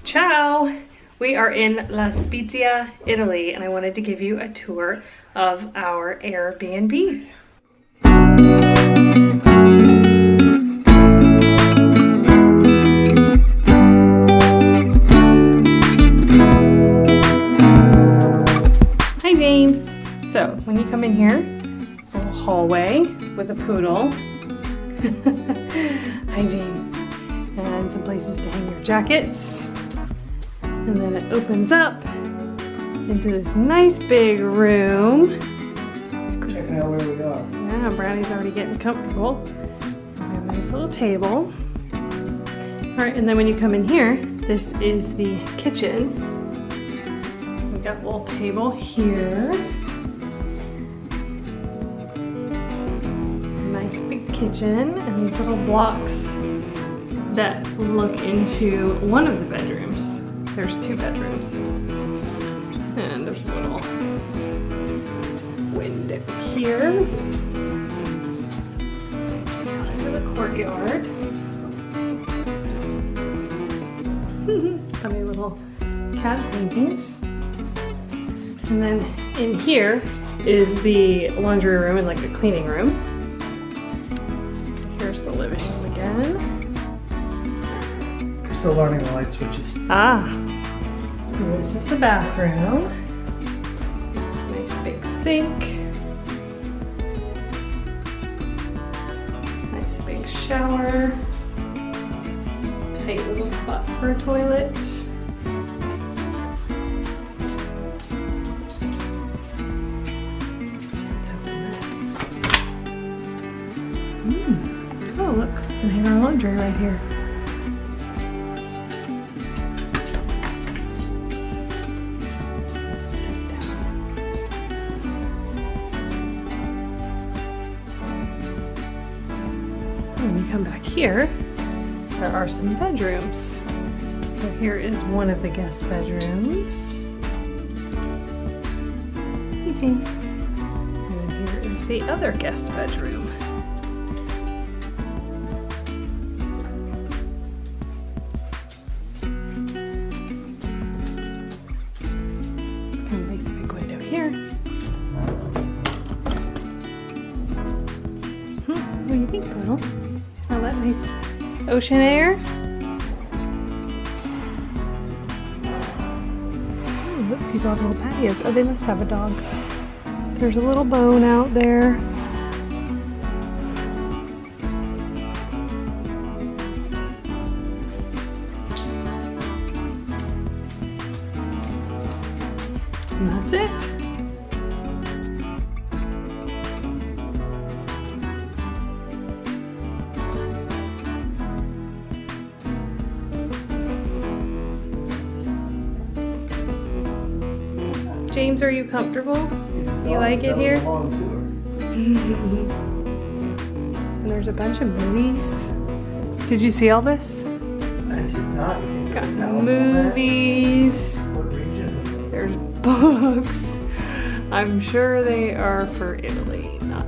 Ciao! We are in La Spezia, Italy, and I wanted to give you a tour of our Airbnb. Hi James! So, when you come in here, it's a little hallway with a poodle. Hi James! And some places to hang your jackets. And then it opens up into this nice big room. Checking out where we are. Yeah, Brownie's already getting comfortable. We have a nice little table. Alright, and then when you come in here, this is the kitchen. We got a little table here. Nice big kitchen, and these little blocks that look into one of the bedrooms. There's two bedrooms. And there's a little window here. Into the courtyard. Funny little cat paintings. And then in here is the laundry room and like the cleaning room. Here's the living room again. Still learning the light switches. Ah, and this is the bathroom. Nice big sink. Nice big shower. Tight little spot for a toilet. Let's open this. Oh look, we can hang our laundry right here. When you come back here, there are some bedrooms. So here is one of the guest bedrooms. Hey James. And here is the other guest bedroom. A nice big window here. What do you think, Poodle? Smell that nice ocean air? Oh, look, people have little patios. Oh, they must have a dog. There's a little bone out there. And that's it. James, are you comfortable? Do you like it here? And there's a bunch of movies. Did you see all this? I did not. Got movies. What region? There's books. I'm sure they are for Italy, not